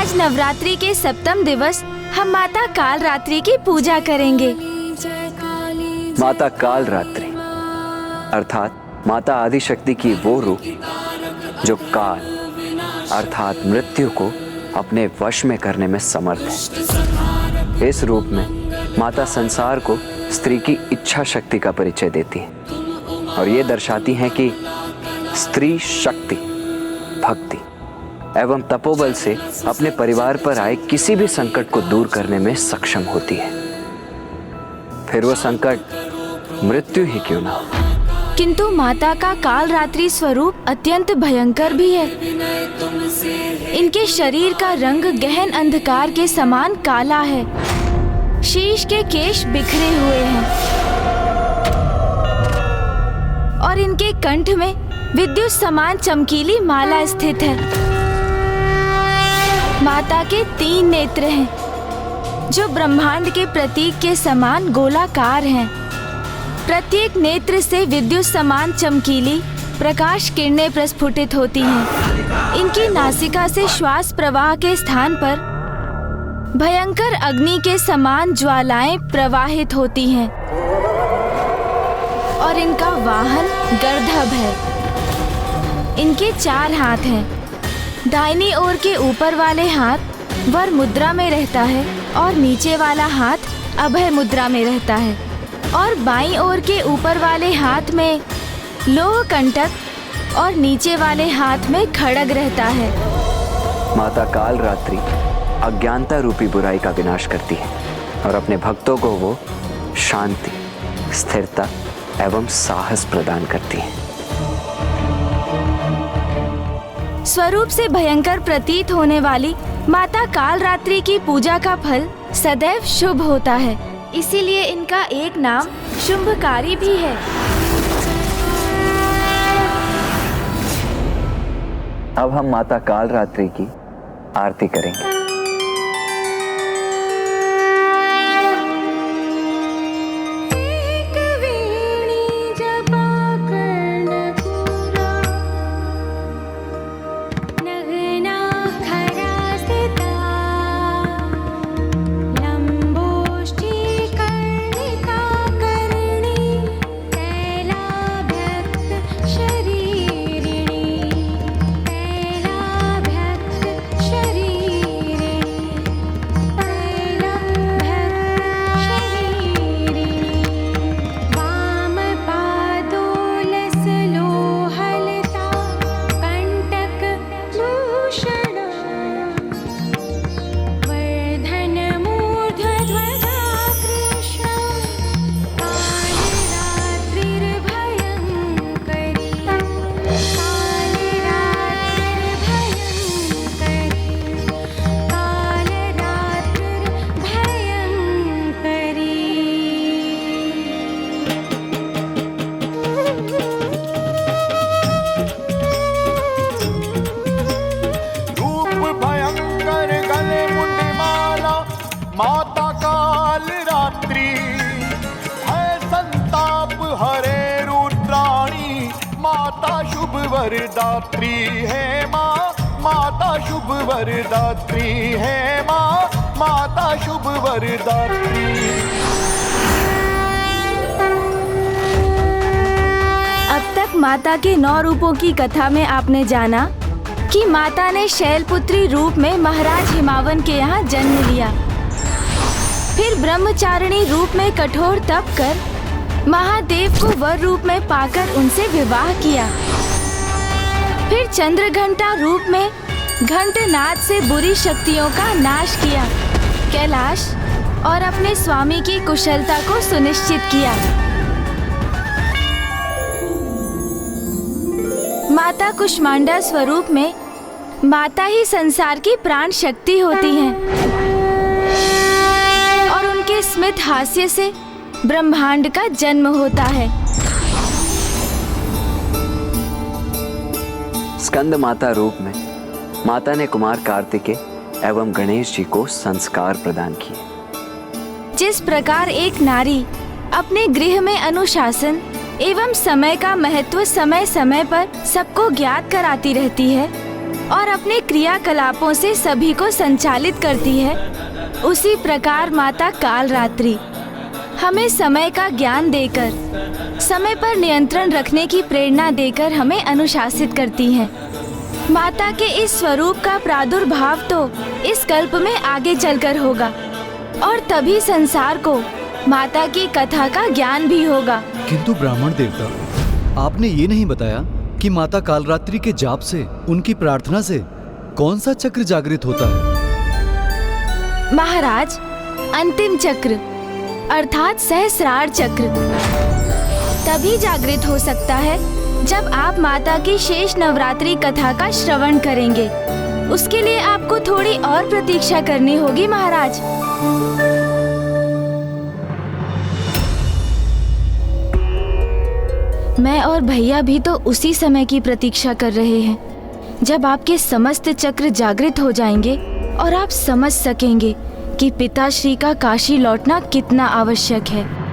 आज नवरात्रि के सप्तम दिवस हम माता काल रात्रि की पूजा करेंगे। माता काल रात्रि अर्थात माता आदिशक्ति की वो रूप जो काल अर्थात मृत्यु को अपने वश में करने में समर्थ है। इस रूप में माता संसार को स्त्री की इच्छा शक्ति का परिचय देती है और ये दर्शाती हैं कि स्त्री शक्ति, भक्ति एवं तपोबल से अपने परिवार पर आए किसी भी संकट को दूर करने में सक्षम होती है, फिर वो संकट मृत्यु ही क्यों ना हो। किंतु माता का काल रात्रि स्वरूप अत्यंत भयंकर भी है। इनके शरीर का रंग गहन अंधकार के समान काला है। शीश के केश बिखरे हुए हैं और इनके कंठ में विद्युत समान चमकीली माला स्थित है। माता के 3 नेत्र हैं जो ब्रह्मांड के प्रतीक के समान गोलाकार हैं। प्रत्येक नेत्र से विद्युत समान चमकीली प्रकाश किरणें प्रस्फुटित होती हैं। इनकी नासिका से श्वास प्रवाह के स्थान पर भयंकर अग्नि के समान ज्वालाएं प्रवाहित होती हैं और इनका वाहन गर्दभ है। इनके 4 हाथ हैं। दाहिनी ओर के ऊपर वाले हाथ वर मुद्रा में रहता है और नीचे वाला हाथ अभय मुद्रा में रहता है और बाईं ओर के ऊपर वाले हाथ में लोह कंटक और नीचे वाले हाथ में खड्ग रहता है। माता काल रात्रि अज्ञानता रूपी बुराई का विनाश करती है और अपने भक्तों को वो शांति, स्थिरता एवं साहस प्रदान करती है। स्वरूप से भयंकर प्रतीत होने वाली माता काल रात्रि की पूजा का फल सदैव शुभ होता है, इसीलिए इनका एक नाम शुभकारी भी है। अब हम माता काल रात्रि की आरती करेंगे। माता काल रात्रि है संताप हरे रुद्राणी, माता शुभ वरदात्री है माँ, माता शुभ वरदात्री है माँ, माता शुभ वरदात्री। अब तक माता के 9 रूपों की कथा में आपने जाना कि माता ने शैलपुत्री रूप में महाराज हिमावन के यहाँ जन्म लिया, फिर ब्रह्मचारिणी रूप में कठोर तप कर महादेव को वर रूप में पाकर उनसे विवाह किया, फिर चंद्रघंटा रूप में घंटनाद से बुरी शक्तियों का नाश किया कैलाश और अपने स्वामी की कुशलता को सुनिश्चित किया। माता कुष्मांडा स्वरूप में माता ही संसार की प्राण शक्ति होती हैं और उनके स्मित हास्य से ब्रह्मांड का जन्म होता है। स्कंद माता रूप में माता ने कुमार कार्तिकेय एवं गणेश जी को संस्कार प्रदान किए। जिस प्रकार एक नारी अपने गृह में अनुशासन एवं समय का महत्व समय समय पर सबको ज्ञात कराती रहती है, और अपने क्रियाकलापों से सभी को संचालित करती है, उसी प्रकार माता कालरात्रि हमें समय का ज्ञान देकर, समय पर नियंत्रण रखने की प्रेरणा देकर हमें अनुशासित करती हैं। माता के इस स्वरूप का प्रादुर्भाव तो इस कल्प में आगे चलकर होगा और तभी संसार को माता की कथा का ज्ञान भी होगा। किंतु ब्राह्मण देवता, आपने ये नहीं बताया कि माता कालरात्रि के जाप से, उनकी प्रार्थना से कौन सा चक्र जागृत होता है? महाराज, अंतिम चक्र अर्थात सहस्रार चक्र तभी जागृत हो सकता है जब आप माता की शेष नवरात्रि कथा का श्रवण करेंगे। उसके लिए आपको थोड़ी और प्रतीक्षा करनी होगी महाराज। मैं और भैया भी तो उसी समय की प्रतीक्षा कर रहे हैं जब आपके समस्त चक्र जागृत हो जाएंगे और आप समझ सकेंगे कि पिताश्री का काशी लौटना कितना आवश्यक है।